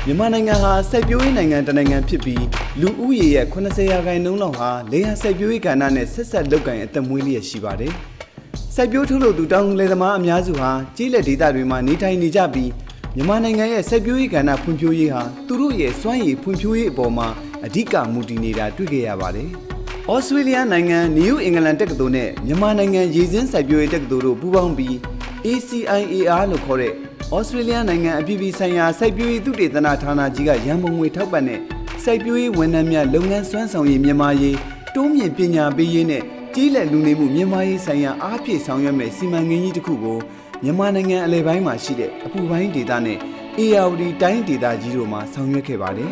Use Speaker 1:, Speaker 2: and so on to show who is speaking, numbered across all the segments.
Speaker 1: Yamananga, Siberia and Tananga Pipi, Luuye, Konasaya Noha, Lea Siberia Ganane, Sessa Logan at the Mulia Shibade. Sibutulo do down Ledama Miazuha, Chile Dida Rima, Nita Nijabi, Yamananga, Siberia Gana Pumpuiha, Turuye, Swai, Pumpui Boma, Adika Mutinida, Tugayabade. Australia Nanga, New England Tekdone, Yamananga, Jizin Siberia Tekdoro, Bubambi, ACIAR Lokore. Australia Nanga Bibi Saya Siberia Dude Tana Jiga Yamwe Topane, Siberia Wenamia Longan Swansong Yamaye, Tomi Pina Beyene, Chile Lunemu Yamaye Saya Api Sangame Simangini Kugo, Yamananga Levaima Shide, Apuvain Didane, Ayeyarwaddy Tain Dida Jiroma, Sangake Bade.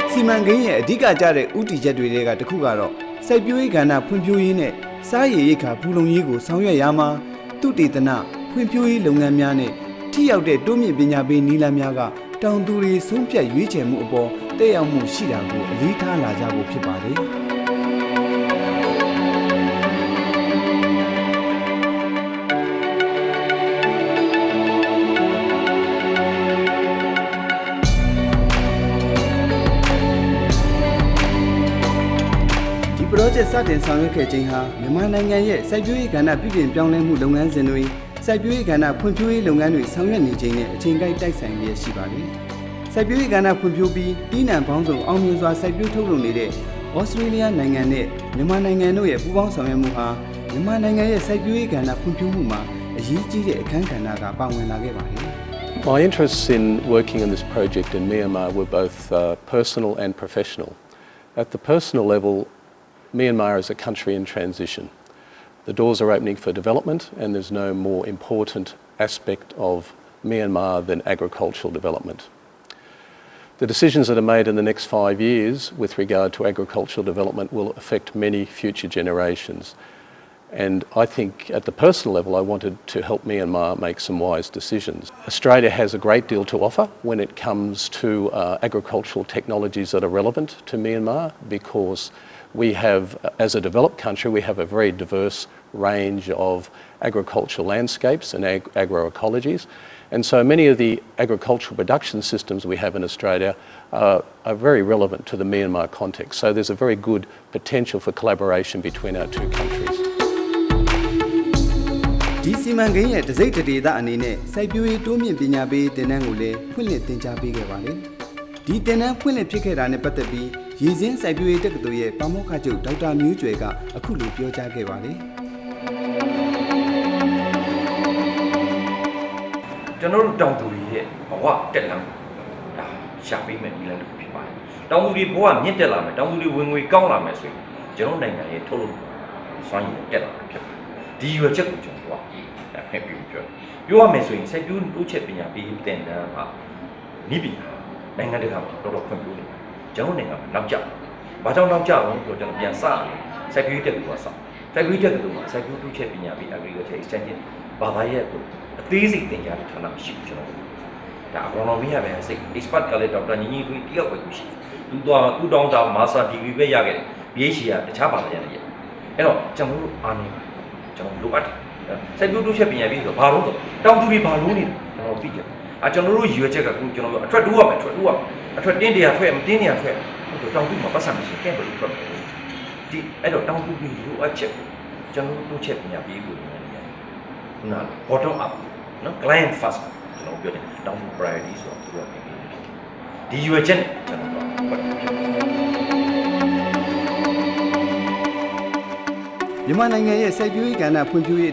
Speaker 1: Simangay, Diga Jare, Uti Jadwega to Kugaro, Siberia Gana Pumpuine. Sayeka Pulong Yigo, Sanya Yama, Tutitana, Pumpui Lungamiane, Tea out de Domi Binyabe Nila Miaga, Down Duri, Sumpia Yuche Mubo, They are Mushidago, Lita Lajago Pibade. Project Satin Sangake Jinha, Yamananga, Siberia Gana Bibin Piang Lungan Zenui, Siberia Gana Pumpui Lunganui, Sangani Jane, Chingai Taxan Shibari. Siberia Gana Pumpubi, Dina Bonzo, Amusa Siberia Tolunide, Australia Nangane, Yamananga, Bubang Samuha, Yamananga, Siberia Gana Pumpuma, Yiji Kankanaga, Bangwanagabari.
Speaker 2: My interests in working on this project in Myanmar were both personal and professional. At the personal level, Myanmar is a country in transition. The doors are opening for development, and there's no more important aspect of Myanmar than agricultural development. The decisions that are made in the next 5 years with regard to agricultural development will affect many future generations. And I think at the personal level, I wanted to help Myanmar make some wise decisions. Australia has a great deal to offer when it comes to agricultural technologies that are relevant to Myanmar, because we have, as a developed country, we have a very diverse range of agricultural landscapes and agroecologies. And so many of the agricultural production systems we have in Australia are very relevant to the Myanmar context. So there's a very good potential for collaboration between our two countries.
Speaker 1: DC Mangay, the Zeta Dida Anine, Siberia Domi Binyabe, Denangule, Pullet Tinjabi Gavale. Ditena Pullet Picket and a Patabi, Yizin Siberia Tekdoye, Pamokajo, Dr. Mujuega, a Kulu Pioja Gavale.
Speaker 3: General down to here, what tell them? Shopping and Milan people. Down to the boy, Nitella, down to the when we go on my street. General Nanga told Sonny Tella. Do you a check with your happy? You are missing, said you do check in your beam, then Nibi, Nanga de Ham, Dr. Computing, Joning up, Namja. But on Namja, to Jambian San, said you take it was some. Said we take it to said you do check in your agriculture exchange, but I have a easy thing you have to turn up ship. The agronomy have a sick, despite Khaled Dr. Nini to deal with machine. You don't have Massa degree Yagan, Asia, the Chapa. You know, Jamu Ani. Look at said you do shipping a video, Baruto, down to be Balloon, figure. I don't know you check a good job. I try to work, I tried India, India, down to Mapasam, can't believe it. I don't down to be you a check. General to check in a video. Now, bottom up, no client fast, down to priorities of the working. Do you a general?
Speaker 1: Yamananga, Siberia Gana Pumpui,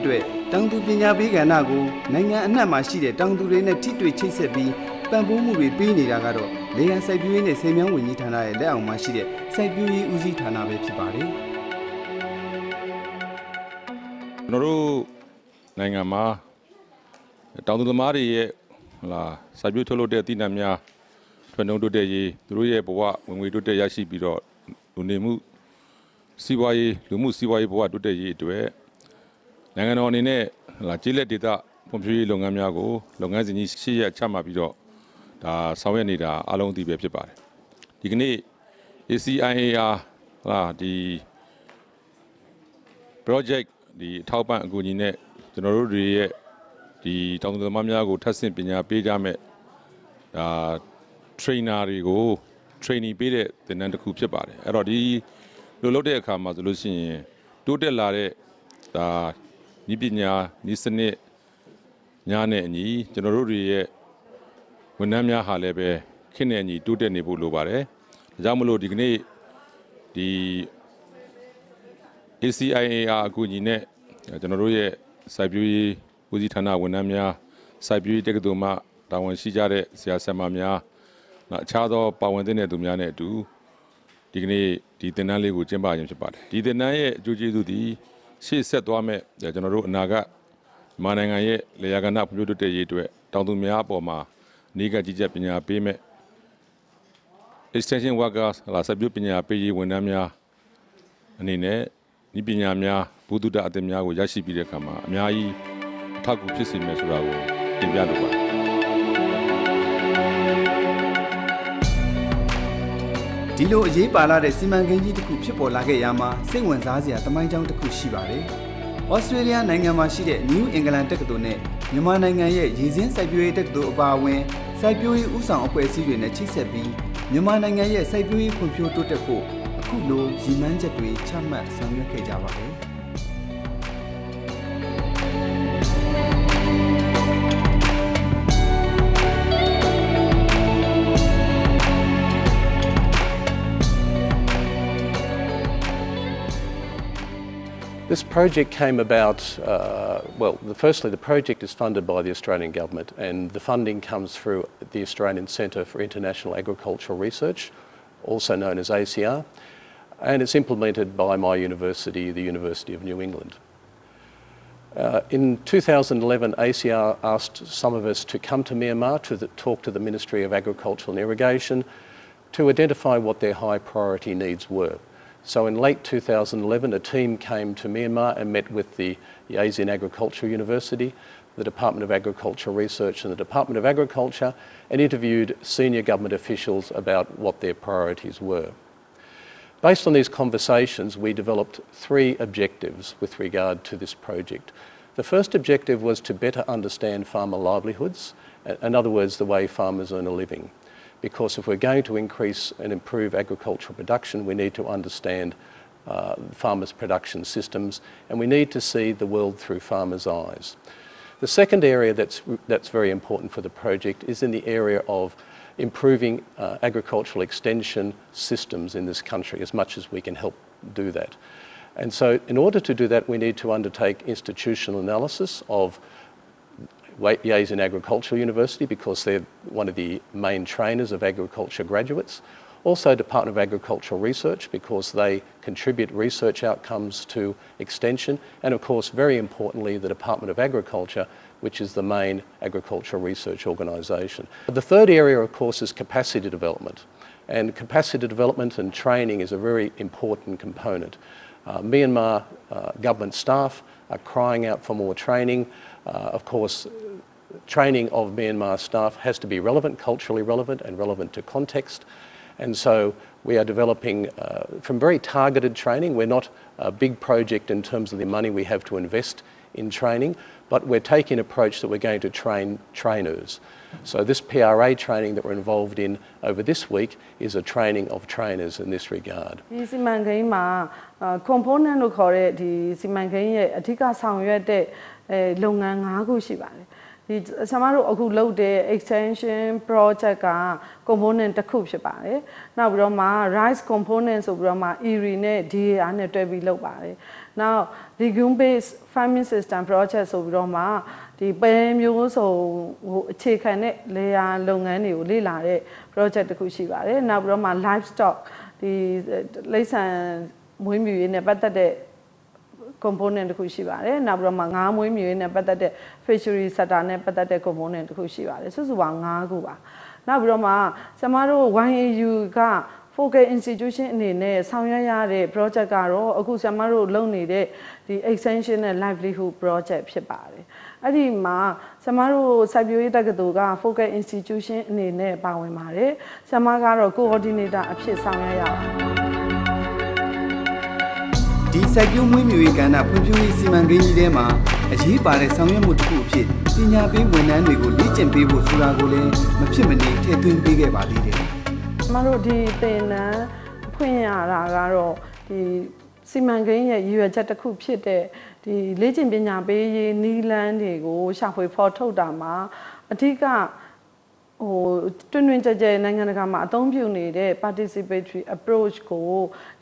Speaker 1: down to Binyabi Ganago, Nanga and Namashi, down to Rena Titwe Chesabi, Bamboo movie Bini Ragado, they are Siberia, same young Winitana, down Mashide, Siberia Uzi Tanabe Pibari.
Speaker 4: Noru Nangama, down to the Mari, La Sabutolo de Dinamia, Twano de Druye Boa, when we do the Yashi Biro, Unemu. CY, Lumu CY Boa to the Ye to it. Nanganon in it, La Chile Dita, Pompi Longamiago, Longazini Shia Chamabido, the Sawanida, along the Bepibar. Digni ACIAR, the project, the Taupan Gunine, the Norudi, ဒီတောင်သူသမားများကိုထပ်ဆင့်ပညာပေးကြမဲ့ဒါ trainer တွေကို trainee ပေးတဲ့သင်တန်းတစ်ခုဖြစ်ပါတယ်အဲ့တော့ဒီလိုလုပ်တဲ့အခါမှာဆိုလို့ရှိရင်တိုးတက်လာတဲ့ဒါဤပညာဤစနစ်ညာနဲ့အညီကျွန်တော်တို့တွေရဲ့ဝန်ထမ်းများဟာလည်းပဲခင့်နဲ့အညီတိုးတက်နေဖို့လိုပါတယ်ဒါကြောင့်မလို့ဒီကနေ့ဒီ ACIAR အကူအညီနဲ့ကျွန်တော်တို့ရဲ့စိုက်ပျိုးရေးဦးစီးဌာနဝန်ထမ်းများစိုက်ပျိုးရေးတက္ကသိုလ်မှတာဝန်ရှိကြတဲ့ဆရာဆရာမများအခြားသောပါဝင်တဲ့သူများနဲ့အတူဒီကနေ့ဒီသင်တန်းလေးကိုကျင်းပခြင်းဖြစ်ပါတယ်ဒီသင်တန်းရဲ့အကျိုးကျေးဇူးသည်ရှေ့ဆက်သွားမဲ့ကျွန်တော်တို့အနာဂတ်မြန်မာနိုင်ငံရဲ့လေယာကဏ္ဍဖွံ့ဖြိုးတိုးတက်ရေးအတွက်တောင်သူများအပေါ်မှာနေကကြီးကြပ်ပညာပေးမဲ့ extension workers လာစိုက်ပျိုးပညာပေးရေးဝန်ထမ်းများအနေနဲ့ဤပညာများဘုဒ္ဓအသင်များကိုရရှိပြီးတဲ့အခါမှာအများကြီးအထောက်အကူဖြစ်စေမယ်ဆိုတာကိုတင်ပြလိုပါတယ်
Speaker 1: ဒီလိုအရေးပါလာတဲ့စီမံကိန်းကြီးတစ်ခုဖြစ်ပေါ်လာခဲ့ရမှာစိတ်ဝင်စားစရာသမိုင်းကြောင်းတစ်ခုရှိပါတယ်။ဩစတြေးလျနိုင်ငံမှာရှိတဲ့ New England တက္ကသိုလ်နဲ့မြန်မာနိုင်ငံရဲ့ရေစင်းစိုက်ပျိုးရေးတက္ကသိုလ်အပါအဝင်စိုက်ပျိုးရေးဥဆောင်အဖွဲ့အစည်းတွေနဲ့ချိတ်ဆက်ပြီးမြန်မာနိုင်ငံရဲ့စိုက်ပျိုးရေးဖွံ့ဖြိုးတိုးတက်ဖို့အခုလိုရည်မှန်းချက်တွေချမှတ်ဆောင်ရွက်ခဲ့ကြပါတယ်။
Speaker 2: This project came about, firstly the project is funded by the Australian Government and the funding comes through the Australian Centre for International Agricultural Research, also known as ACIAR, and it's implemented by my university, the University of New England. In 2011, ACIAR asked some of us to come to Myanmar to talk to the Ministry of Agriculture and Irrigation to identify what their high priority needs were. So in late 2011, a team came to Myanmar and met with the ASIAN Agriculture University, the Department of Agricultural Research and the Department of Agriculture, and interviewed senior government officials about what their priorities were. Based on these conversations, we developed 3 objectives with regard to this project. The first objective was to better understand farmer livelihoods, in other words, the way farmers earn a living. Because if we're going to increase and improve agricultural production, we need to understand farmers' production systems and we need to see the world through farmers' eyes. The second area that's very important for the project is in the area of improving agricultural extension systems in this country as much as we can help do that. And so in order to do that, we need to undertake institutional analysis of ASIAN Agricultural University because they're one of the main trainers of agriculture graduates. Also Department of Agricultural Research because they contribute research outcomes to extension, and of course very importantly the Department of Agriculture, which is the main agricultural research organisation. The third area of course is capacity development, and capacity development and training is a very important component. Myanmar government staff are crying out for more training. Of course, training of Myanmar staff has to be relevant, culturally relevant and relevant to context. And so we are developing from very targeted training. We're not a big project in terms of the money we have to invest in training, but we're taking an approach that we're going to train trainers. So this PRA training that we're involved in over this week is a training of trainers in this regard.
Speaker 5: ဒီစီမံကိန်းမှာ component လို့ခေါ်တဲ့ဒီစီမံကိန်းရဲ့အဓိကဆောင်ရွက်တဲ့လုပ်ငန်း5ခုရှိပါတယ်။ဒီဆရာမတို့အခုလုပ်တဲ့ extension project က component တစ်ခုဖြစ်ပါတယ်။နောက်ပြီးတော့မှ rice component ဆိုပြီးတော့မှ ERI နဲ့ DAR နဲ့တွဲပြီးလုပ်ပါတယ်။ Now legume based farming system project ဆိုပြီးတော့မှဒီပဲမျိုးစုံဟိုအခြေခံတဲ့လေယာလုပ်ငန်းတွေကိုလေ့လာတဲ့ project တစ်ခုရှိပါတယ်။နောက်ပြီးတော့မှ livestock ဒီလိပ်ဆန်မွေးမြူရေးနဲ့ပတ်သက်တဲ့ component တစ်ခုရှိပါတယ်။နောက်ပြီးတော့မှငါးမွေးမြူရေးနဲ့ပတ်သက်တဲ့ fishery sector နဲ့ပတ်သက်တဲ့ component တစ်ခုရှိပါတယ်။စုစုပေါင်း5ခုပါ။နောက်ပြီးတော့မှကျမတို့ YAU က focal institution အနေနဲ့ဆောင်ရွက်ရတဲ့ project ကတော့အခုဆရာမတို့လုပ်နေတဲ့ဒီ extension နဲ့ livelihood project ဖြစ်ပါတယ်။အဲ့ဒီမှာဆရာမတို့စိုက်ပျိုးရေးတက္ကသိုလ်က focal institution အနေနဲ့ပါဝင်ပါတယ်။ဆရာမကတော့ coordinator အဖြစ်ဆောင်ရွက်ရပါတယ်။
Speaker 1: ဒီစိုက်ပျိုးမွေးမြူရေးကဏ္ဍဖွံ့ဖြိုးရေးစီမံကိန်းကြီးထဲမှာ အရေးပါတဲ့ဆောင်ရွက်မှုတစ်ခုအဖြစ်ပညာပေးဝန်ထမ်းတွေကိုလေ့ကျင့်ပေးဖို့ဆိုတာကိုလည်းမဖြစ်မနေထည့်သွင်းပေးခဲ့ပါသေးတယ်
Speaker 5: ။ကျွန်တော်တို့ဒီသင်တန်းဖွင့်ရတာကတော့ဒီစီမံကိန်းရဲ့ရည်ရွယ်ချက်တစ်ခုဖြစ်တဲ့ဒီလေ့ကျင့်ပညာပေးရေးနည်းလမ်းတွေကိုရှာဖွေဖော်ထုတ်တာမှာအဓိကတွင်ကြဲကြဲနိုင်ငံတကာမှာအသုံးပြုနေတဲ့ participatory approach ကို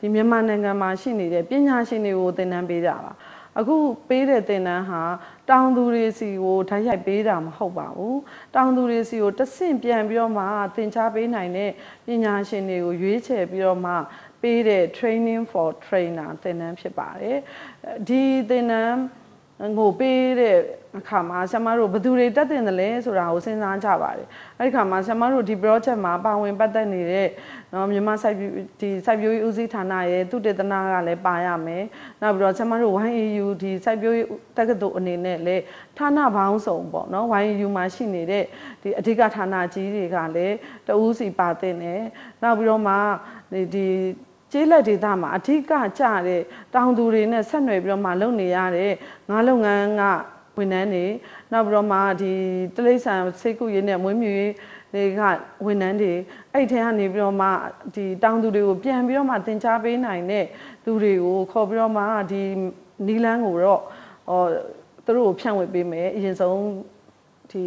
Speaker 5: ဒီမြန်မာနိုင်ငံမှာရှိနေတဲ့ပညာရှင်တွေကိုသင်တန်းပေးတာပါအခုပေးတဲ့သင်တန်းဟာတောင်သူတွေစီကိုဓာတ်ရိုက်ပေးတာမဟုတ်ပါဘူးတောင်သူတွေစီကိုတဆင့်ပြန်ပြီးတော့မှသင်ကြားပေးနိုင်တဲ့ပညာရှင်တွေကိုရွေးချယ်ပြီးတော့မှပေးတဲ့ training for trainer သင်တန်းဖြစ်ပါတယ်ဒီသင်တန်းကိုပေးတဲ့အခါမှာဆရာမတို့ဘယ်သူတွေတက်တင်တယ်လဲဆိုတာကိုစဉ်းစားကြပါတယ်အဲ့ဒီခါမှာဆရာမတို့ဒီ project မှာပါဝင်ပတ်သက်နေတဲ့မြန်မာစိုက်ပျိုးရေးဦးစီးဌာနရဲ့သုတေသနကလည်းပါရမယ်နောက်ပြီးတော့ဆရာမတို့ YAU ဒီစိုက်ပျိုးရေးတက္ကသိုလ်အနေနဲ့လည်းဌာနပေါင်းစုံပေါ့နော် YAU မှာရှိနေတဲ့ဒီအဓိကဌာနကြီးတွေကလည်းတဦးစီပါတင်တယ်နောက်ပြီးတော့မှဒီကျေးလက်ဒေသမှာအထူးကကြတဲ့တောင်သူတွေနဲ့ဆက်နွယ်ပြီးတော့မှလုပ်နေရတဲ့ငါးလုပ်ငန်းကဝန်ထမ်းတွေနောက်ပြီးတော့မှဒီတလိษံစိတ်ကူရေးနဲ့မွေးမြူရေးတွေကဝန်ထမ်းတွေအဲ့ထဲကနေပြီးတော့မှဒီတောင်သူတွေကိုပြန်ပြီးတော့မှသင်ကြားပေးနိုင်တဲ့သူတွေကိုခေါ်ပြီးတော့မှဒီနီလန်းကိုတော့သူတို့ကိုဖြန့်ဝေပေးမယ်အရင်ဆုံးဒီ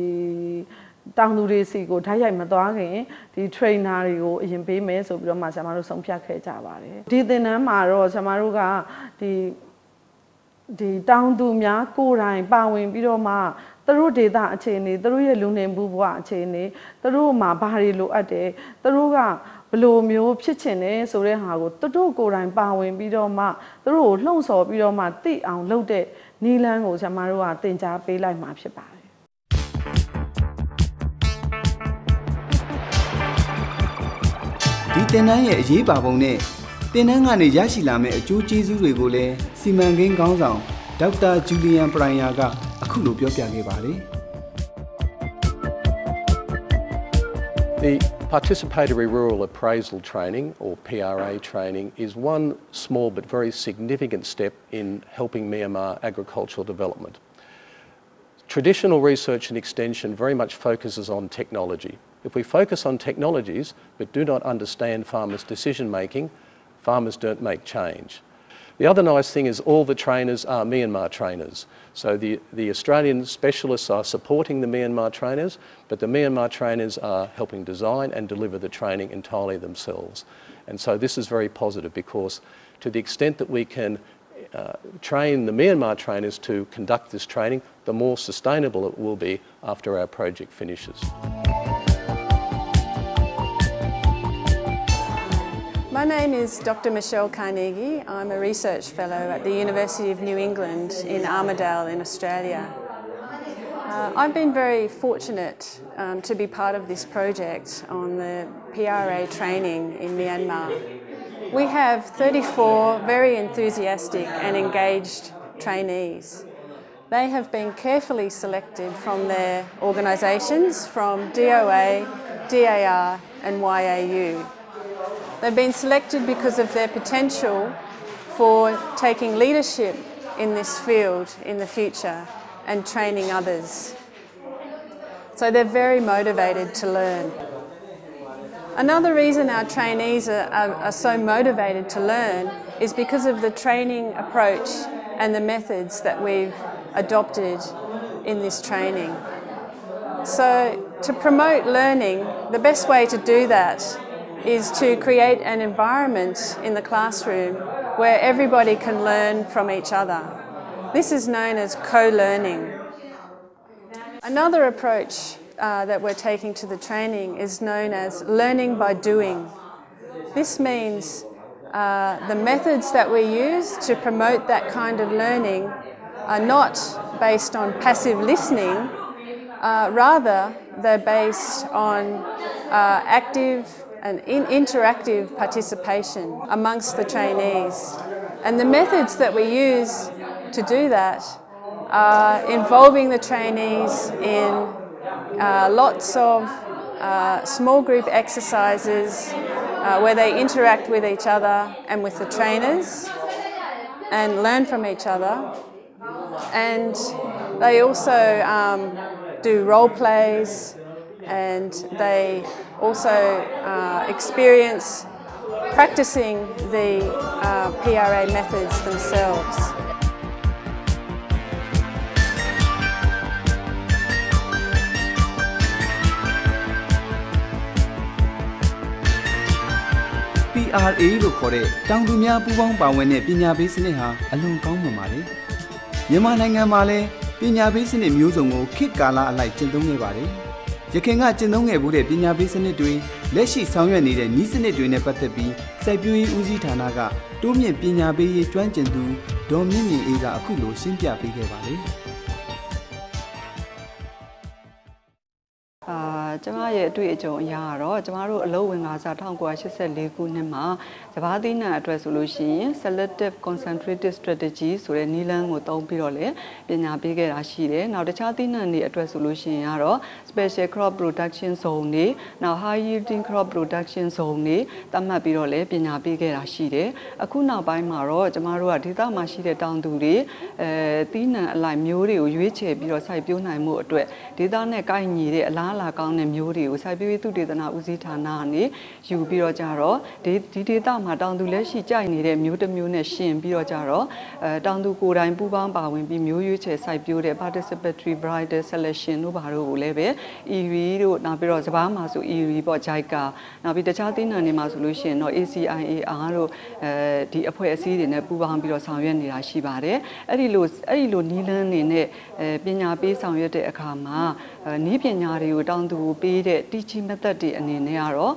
Speaker 5: တောင်သူတွေစီကိုဓာတ်ရိုက်မသွားခင်ဒီ trainer တွေကိုအရင်ပေးမယ်ဆိုပြီးတော့မှဆရာမတို့ဆုံးဖြတ်ခဲ့ကြပါတယ်ဒီသင်တန်းမှာတော့ဆရာမတို့ကဒီတောင်သူများကိုယ်တိုင်ပါဝင်ပြီးတော့မှသူတို့ဒေတာအခြေအနေသူတို့ရဲ့လူနေမှုဘဝအခြေအနေသူတို့မှာဘာတွေလိုအပ်တယ်သူတို့ကဘယ်လိုမျိုးဖြစ်ချင်တယ်ဆိုတဲ့ဟာကိုသူတို့ကိုယ်တိုင်ပါဝင်ပြီးတော့မှသူတို့ကိုလှုံ့ဆော်ပြီးတော့မှသိအောင်လုပ်တဲ့နီလန်းကိုဆရာမတို့ကသင်ကြားပေးလိုက်မှာဖြစ်ပါတယ်
Speaker 1: ဒီသင်တန်းရဲ့အရေးပါပုံနဲ့သင်တန်းကနေရရှိလာမယ့်အကျိုးကျေးဇူးတွေကိုလည်းစီမံကိန်းခေါင်းဆောင်ဒေါက်တာဂျူလီယန်ပရိုင်ယာကအခုလိုပြောပြခဲ့ပါတယ်
Speaker 2: The Participatory Rural Appraisal Training, or PRA training, is one small but very significant step in helping Myanmar agricultural development. Traditional research and extension very much focuses on technology. If we focus on technologies but do not understand farmers' decision making, farmers don't make change. The other nice thing is all the trainers are Myanmar trainers. So the Australian specialists are supporting the Myanmar trainers, but the Myanmar trainers are helping design and deliver the training entirely themselves. And so this is very positive because to the extent that we can train the Myanmar trainers to conduct this training, the more sustainable it will be after our project finishes.
Speaker 6: My name is Dr. Michelle Carnegie. I'm a research fellow at the University of New England in Armidale in Australia. I've been very fortunate to be part of this project on the PRA training in Myanmar. We have 34 very enthusiastic and engaged trainees. They have been carefully selected from their organisations, from DOA, DAR and YAU. They've been selected because of their potential for taking leadership in this field in the future and training others. So they're very motivated to learn. Another reason our trainees are so motivated to learn is because of the training approach and the methods that we've adopted in this training. So to promote learning, the best way to do that is to create an environment in the classroom where everybody can learn from each other. This is known as co-learning. Another approach that we're taking to the training is known as learning by doing. This means the methods that we use to promote that kind of learning are not based on passive listening, rather they're based on active and interactive participation amongst the trainees. And the methods that we use to do that are involving the trainees in lots of small group exercises where they interact with each other and with the trainers and learn from each other, and They also do role plays, and they also experience practicing the PRA methods themselves.
Speaker 1: PRA လို့ခေါ်တဲ့တောင်သူများပူးပေါင်းပါဝင်တဲ့ပညာပေးစနစ်ဟာအလွန်ကောင်းမွန်ပါတယ်။မြန်မာနိုင်ငံမှာလည်းပညာပေးစနစ်မျိုးစုံကိုခေတ်ကာလအလိုက်ကျင့်သုံးခဲ့ပါတယ်။ရခိုင်ကကျင့်သုံးခဲ့မှုတဲ့ပညာပေးစနစ်တွေလက်ရှိဆောင်ရွက်နေတဲ့နည်းစနစ်တွေနဲ့ပတ်သက်ပြီးစိုက်ပျိုးရေးဦးစီးဌာနကတိုးမြင့်ပညာပေးရေးကျွမ်းကျင်သူဒေါ်မြင့်မြင့်အေးကအခုလိုရှင်းပြပေးခဲ့ပါတယ်။
Speaker 5: ကျမရဲ့အတွေ့အကြုံအရတော့ကျမတို့အလုပ်ဝင်ကစား1984ခုနှစ်မှာစပါးသီးနှံအတွက်ဆိုလို့ရှိရင် selective concentrated strategy ဆိုတဲ့နည်းလမ်းကိုသုံးပြီးတော့လည်းပညာပေးခဲ့တာရှိတယ်။နောက်တခြားသီးနှံတွေအတွက်ဆိုလို့ရှိရင်ကတော့ special crop production zone တွေနောက် high yielding crop production zone တွေသတ်မှတ်ပြီးတော့လည်းပညာပေးခဲ့တာရှိတယ်။အခုနောက်ပိုင်းမှာတော့ကျမတို့ကဒေသမှာရှိတဲ့တောင်သူတွေသီးနှံအလိုက်မျိုးတွေကိုရွေးချယ်ပြီးတော့စိုက်ပျိုးနိုင်မှုအတွက်ဒေသနဲ့ကိုက်ညီတဲ့အလားအလာကောင်းတဲ့မျိုးတွေကိုစိုက်ပျိုးရေးသုတေသနဦးစီးဌာနကနေယူပြီးတော့ကြတော့ဒီဒေသမှာတောင်သူလက်ရှိကြိုက်နေတဲ့မျိုးတစ်မျိုးနဲ့ရှင်ပြီးတော့ကြတော့တောင်သူကိုယ်တိုင်ပူးပေါင်းပါဝင်ပြီးမျိုးရွေးချယ်စိုက်ပျိုးတဲ့ Participatory Variety Selection တို့ဘာတို့ကိုလည်းပဲ ERI တို့နောက်ပြီးတော့စပါးမှာဆို ERI ပေါ့ JICA နောက်ပြီးတခြားသီးနှံတွေမှာဆိုလို့ရှိရင်တော့ ACIAR တို့ဒီအဖွဲ့အစည်းတွေနဲ့ပူးပေါင်းပြီးတော့ဆောင်ရွက်နေတာရှိပါတယ်အဲ့ဒီလိုနီးလန်းနေနဲ့ပညာပေးဆောင်ရွက်တဲ့အခါမှာနည်းပညာတွေကိုတောင်သူကိုပေးတဲ့ teaching method တွေအနေနဲ့ကတော့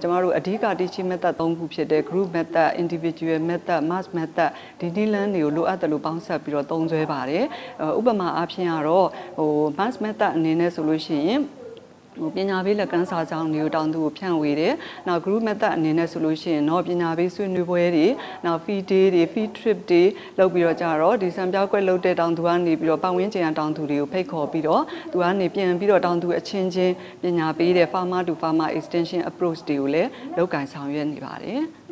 Speaker 5: ကျမတို့အဓိက teaching method 3ခုဖြစ်တဲ့ group method individual method mass method ဒီနည်းလမ်းတွေကိုလိုအပ်တယ်လို့ပေါင်းစပ်ပြီးတော့သုံးစွဲပါတယ်ဥပမာအားဖြင့်ကတော့mass method အနေနဲ့ဆိုလို့ရှိရင်ပညာပေးလက်ကမ်းစာဆောင်တွေကိုတောင်သူကိုဖြန့်ဝေတယ်။နောက် group method အနေနဲ့ဆိုလို့ရှိရင်တော့ပညာပေးဆွေးနွေးပွဲတွေနောက် feed day တွေ feed trip တွေလုပ်ပြီးတော့ကြတော့ဒီစံပြောက်ကွက်လုပ်တဲ့တောင်သူကနေပြီးတော့ပတ်ဝန်းကျင်တောင်သူတွေကိုဖိတ်ခေါ်ပြီးတော့သူကနေပြန်ပြီးတော့တောင်သူအချင်းချင်းပညာပေးတဲ့ farmer to farmer extension approach တွေကိုလည်းလုပ်ကိုင်ဆောင်ရွက်နေပါတယ်။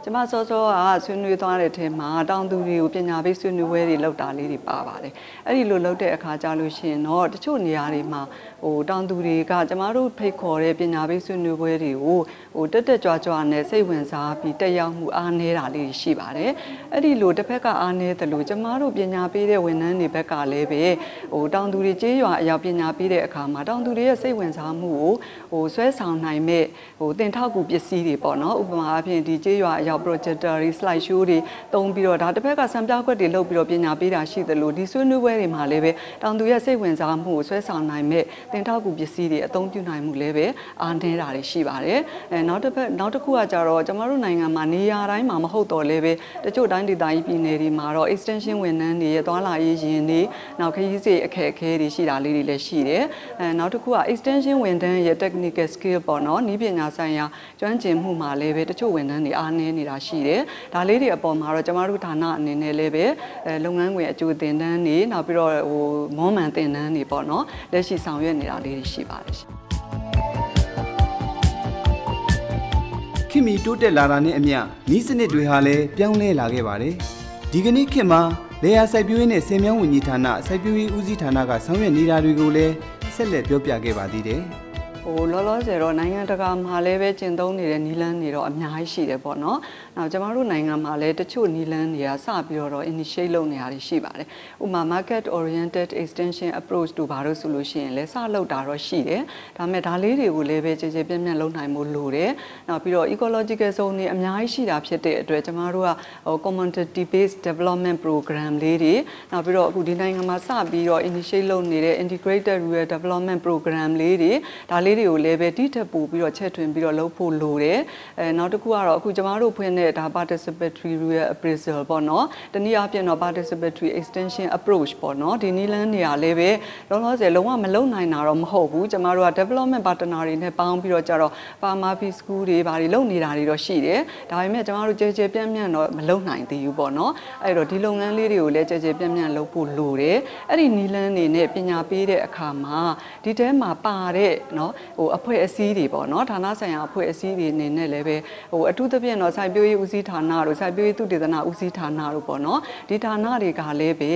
Speaker 5: ကျမစောစောကဆွေးနွေးသွားတဲ့အထက်မှာတောင်သူတွေကိုပညာပေးဆွေးနွေးပွဲတွေလုပ်တာလေးတွေပါပါတယ်။အဲ့ဒီလိုလုပ်တဲ့အခါကျလို့ရှိရင်တော့တချို့နေရာတွေမှာတောင်သူတွေကကျမတို့ဖိတ်ခေါ်တဲ့ပညာပေးဆွေးနွေးပွဲတွေကိုတက်ကြွကြွနဲ့စိတ်ဝင်စားပြီးတက်ရောက်မှုအားနည်းတာလေးရှိပါတယ်။အဲ့ဒီလိုတစ်ဖက်ကအားနည်းတယ်လို့ကျမတို့ပညာပေးတဲ့ဝန်ထမ်းတွေဘက်ကလည်းပဲတောင်သူတွေကြေးရွာအရောက်ပညာပေးတဲ့အခါမှာတောင်သူတွေရဲ့စိတ်ဝင်စားမှုကိုဆွဲဆောင်နိုင်မဲ့သင်ထောက်ကူပစ္စည်းတွေပေါ့နော်။ဥပမာအဖြစ်ဒီကြေးရွာအရောက်projector တွေ slide show တွေတုံးပြီးတော့ဒါတစ်ဖက်ကစံပြကွက်တွေလုပ်ပြီးတော့ပညာပေးတာရှိသလိုဒီဆွေးနွေးပွဲတွေမှာလည်းပဲတောင်သူရဲ့စိတ်ဝင်စားမှုကိုဆွဲဆောင်နိုင်မဲ့သင်ထောက်ကူပစ္စည်းတွေအသုံးပြုနိုင်မှုလည်းပဲအားနည်းတာတွေရှိပါတယ်နောက်တစ်ခုကကြတော့ကျမတို့နိုင်ငံမှာနေရာတိုင်းမှာမဟုတ်တော့လည်းပဲတချို့တိုင်းဒေသကြီးပြည်နယ်တွေမှာတော့ extension ဝန်ထမ်းတွေရဲ့သွားလာရေးယာဉ်တွေနောက်ခရီးစဉ်အခက်အခဲတွေရှိတာလေးတွေလည်းရှိတယ်နောက်တစ်ခုက extension ဝန်ထမ်းရဲ့ technical skill ပေါ့နော်နည်းပညာဆိုင်ရာကျွမ်းကျင်မှုမှာလည်းပဲတချို့ဝန်ထမ်းတွေအားနည်းနေတာရှိတယ်ဒါလေးတွေအပေါ်မှာတော့ကျမတို့ဌာနအနေနဲ့လည်းပဲလုပ်ငန်းခွင်အကျိုးတင်တန်းတွေနောက်ပြီးတော့မွမ်းမံတင်တန်းတွေပေါ့နော်လက်ရှိဆောင်ရွက်နေတာလေးတွေရှိပါတယ်
Speaker 1: ခင်မီတိုးတက်လာတာနဲ့အမျှဤစနစ်တွေဟာလည်းပြောင်းလဲလာခဲ့ပါတယ်ဒီကနေ့ခေတ်မှာလေယာစိုက်ပျိုးရေးနဲ့ဆင်မြောင်းဝန်ကြီးဌာနစိုက်ပျိုးရေးဦးစီးဌာနကဆောင်ရွက်နေတာတွေကိုလည်းဆက်လက်ပြောပြခဲ့ပါသေးတယ်
Speaker 5: လောလောဆယ်တော့နိုင်ငံတကာမှာလည်းပဲကျင့်သုံးနေတဲ့နည်းလမ်းတွေတော့အများကြီးရှိတယ်ပေါ့နော်။နောက်ကျမတို့နိုင်ငံမှာလည်းတချို့နည်းလမ်းတွေကစပြီးတော့ initiate လုပ်နေတာတွေရှိပါတယ်။ဥပမာ market oriented extension approach တို့ဘာလို့ဆိုလို့ရှိရင်လည်းစလုပ်တာတော့ရှိတယ်။ဒါပေမဲ့ဒါလေးတွေကိုလည်းပဲကြည်ပြန့်လုပ်နိုင်ဖို့လိုတယ်။နောက်ပြီးတော့ ecological zone တွေအများကြီးရှိတာဖြစ်တဲ့အတွက်ကျမတို့ကcommunity based development program လေးတွေနောက်ပြီးတော့အခုဒီနိုင်ငံမှာစပြီးတော့ initiate လုပ်နေတဲ့ integrated rural development program လေးတွေဒါလေးတွေကိုလည်းပဲတိထပ်ပို့ပြီးတော့ချက်ထွင်ပြီးတော့လုပ်ဖို့လိုတယ်နောက်တစ်ခုကတော့အခုကျမတို့ဖွင့်တဲ့ဒါ participatory rural appraisal ပေါ့နော်တနည်းအားဖြင့်တော့ participatory extension approach ပေါ့နော်ဒီနည်းလမ်းတွေကလည်းပဲလုံးဝလုံးဝမလုံနိုင်တာတော့မဟုတ်ဘူးကျမတို့က development partner တွေနဲ့ပေါင်းပြီးတော့ကြတော့ farmer fee school တွေဘာတွေလုပ်နေတာတွေတော့ရှိတယ်ဒါပေမဲ့ကျမတို့ကြဲပြန့်တော့မလုံနိုင်သေးဘူးပေါ့နော်အဲ့တော့ဒီလုပ်ငန်းလေးတွေကိုလည်းကြဲပြန့်လုပ်ဖို့လိုတယ်အဲ့ဒီနည်းလမ်းတွေနဲ့ပညာပေးတဲ့အခါမှာဒီထဲမှာပါတဲ့နော်
Speaker 7: အဖွဲ့အစည်းတွေပေါ့နော်ဌာနဆိုင်ရာအဖွဲ့အစည်းတွေအနေနဲ့လည်းပဲအထူးသဖြင့်တော့စိုက်ပျိုးရေးဦးစီးဌာနတို့စိုက်ပျိုးရေးသုတေသနဦးစီးဌာနတို့ပေါ့နော်ဒီဌာနတွေကလည်းပဲ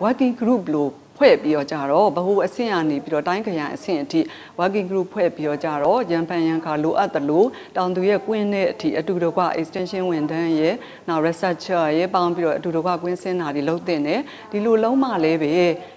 Speaker 7: working group လို့ဖွဲ့ပြီးတော့ကြတော့ဗဟိုအဆင့်အနေပြီးတော့တိုင်းခရိုင်အဆင့်အထိ working group ဖွဲ့ပြီးတော့ကြတော့ရန်ဖန်ရန်ခါလိုအပ်တယ်လို့တောင်သူရဲ့ကွင်းနဲ့အထိအတူတကွ extension ဝန်ထမ်းရဲ့နောက် researcher ရဲ့ပေါင်းပြီးတော့အတူတကွကွင်းစင်းတာတွေလုပ်တင်တယ်ဒီလိုလုံးမလဲပ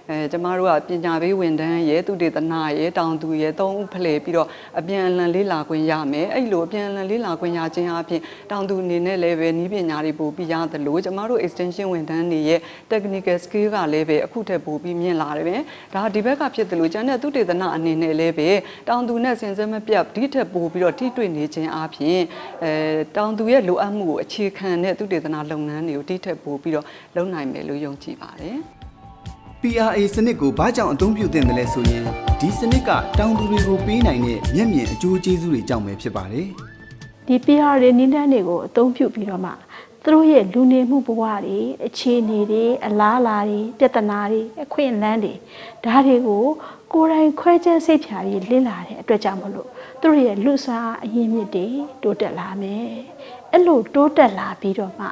Speaker 7: ဲကျမတို့ကပညာပေးဝန်ထမ်းရဲ့သုတေသနရဲ့တောင်သူရဲ့သုံးဦးဖလှယ်ပြီးတော့အပြန်အလှန်လေးလာခွင့်ရမယ်အဲ့လိုအပြန်အလှန်လေးလာခွင့်ရခြင်းအပြင်တောင်သူအနေနဲ့လည်းပဲနည်းပညာတွေပို့ပြီးရတယ်လို့ကျမတို့ extension ဝန်ထမ်းတွေရဲ့ technical skill ကလည်းပဲအခုထက်ပိုပြီးမြင့်လာတယ်ပဲဒါဒီဘက်ကဖြစ်တယ်လို့ကျန်တဲ့သုတေသနအနေနဲ့လည်းပဲတောင်သူနဲ့စဉ်ဆက်မပြတ်ဒီထက်ပိုပြီးတော့ထိတွေ့နေခြင်းအပြင်တောင်သူရဲ့လိုအပ်မှုကိုအခြေခံတဲ့သုတေသနလုပ်ငန်းတွေကိုဒီထက်ပိုပြီးတော့လုပ်နိုင်မယ်လို့ယုံကြည်ပါတယ်
Speaker 1: PRA စနစ်ကိုဘာကြောင့်အသုံးပြုသင့်တယ်လဲဆိုရင်ဒီစနစ်ကတောင်သူတွေကိုပေးနိုင်တဲ့မျက်မြင်အကျိုးကျေးဇူးတွေကြောင့်ပဲဖြစ်ပါတယ်
Speaker 8: ဒီ PRA နည်းလမ်းတွေကိုအသုံးပြုပြီးတော့မှသူတို့ရဲ့လူနေမှုဘဝတွေအခြေအနေတွေအလားအလာတွေပြဿနာတွေအခွင့်အလမ်းတွေဒါတွေကိုကိုယ်တိုင်ခွဲခြားစိတ်ဖြာတွေလင်းလာတဲ့အတွက်ကြောင့်မလို့သူတို့ရဲ့လူစားအရင်းမြစ်တွေတိုးတက်လာမယ်အဲ့လိုတိုးတက်လာပြီးတော့မ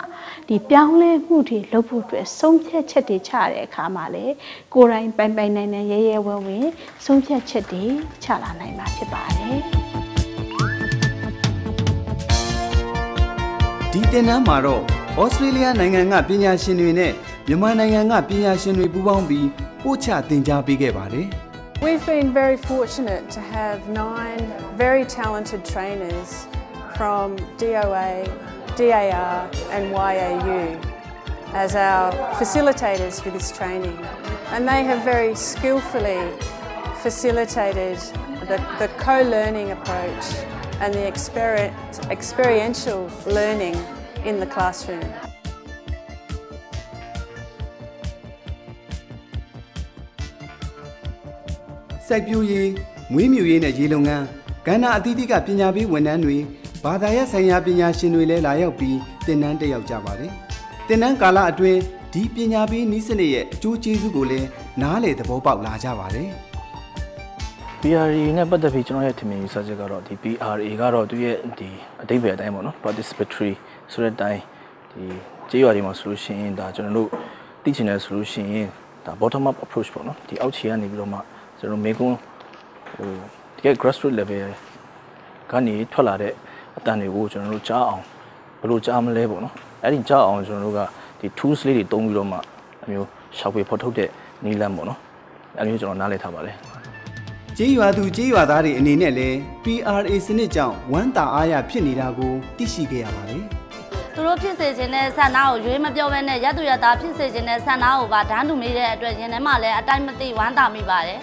Speaker 8: ှဒီပြောင်းလဲမှုတွေလုပ်ဖို့အတွက်ဆုံးဖြတ်ချက်တွေချတဲ့အခါမှာလေကိုယ်တိုင်ပိုင်ပိုင်နိုင်နိုင်ရဲရဲဝံ့ဝံ့ဆုံးဖြတ်ချက်တွေချလာနိုင်မှာဖြစ်ပါတယ်ဒ
Speaker 1: ီတင်နန်းမှာတော့ဩစတြေးလျနိုင်ငံကပညာရှင်တွေနဲ့မြန်မာနိုင်ငံကပညာရှင်တွေပူးပေါင်းပြီးပို့ချသင်ကြားပေးခဲ့ပါတယ်
Speaker 6: We've been very fortunate to have 9 very talented trainers from DOA, DAR and YAU as our facilitators for this training. And they have very skillfully facilitated the co-learning approach and the experiential learning in the classroom.
Speaker 1: Saipyoye, Mwimuyeနဲ့ရေလုံငန်းကဏ္ဍအသီးသီးကပညာပေးဝန်ထမ်းတွေဘာသာရပ်ဆိုင်ရာပညာရှင်တွေလည်းလာရောက်ပြီးသင်တန်းတက်ရောက်ကြပါတယ်။သင်တန်းကာလအတွင်းဒီပညာပေးနည်းစနစ်ရဲ့အကျိုးကျေးဇူးကိုလည်းနားလည်သဘောပေါက်လာကြပါတယ်။
Speaker 9: PRA နဲ့ပတ်သက်ပြီးကျွန်တော်ရဲ့ထင်မြင်ယူဆချက်ကတော့ဒီ PRA ကတော့သူရဲ့ဒီအဓိပ္ပာယ်အတိုင်းပေါ့နော် Participatory ဆိုတဲ့အတိုင်းဒီကြေးရွာတွေမှာဆိုလို့ရှိရင်ဒါကျွန်တော်တို့သိချင်တယ်ဆိုလို့ရှိရင်ဒါ bottom up approach ပေါ့နော်ဒီအောက်ခြေကနေပြီးတော့မှကျွန်တော်မေကွန်းဒီက grassroots level ကနေထွက်လာတဲ့အတန်တွေကိုကျွန်တော်တို့ကြားအောင်ဘယ်လိုကြားမလဲပေါ့နော်အဲ့ဒီကြားအောင်ကျွန်တော်တို့ကဒီ tools လေးတွေသုံးပြီးတော့မှအမျိုးရှောက်ပေးဖော်ထုတ်တဲ့နည်းလမ်းပေါ့နော်အဲ့လိုကျွန်တော်နားလည်ထားပါတယ်က
Speaker 1: ြေးရွာသူကြေးရွာသားတွေအနေနဲ့လည်း PRA စနစ်ကြောင့်ဝမ်းသာအားရဖြစ်နေတာကိုသိရှိခဲ့ရပါတယ်
Speaker 10: သူတို့ဖြစ်စေခြင်းနဲ့ဆန္ဒကိုရွေးမပြောဘဲနဲ့ရသူရသားဖြစ်စေခြင်းနဲ့ဆန္ဒကိုပါဓာတ်တူမိတဲ့အတွက်ရင်ထဲမှာလည်းအတိုင်းမသိဝမ်းသာမိပါတယ်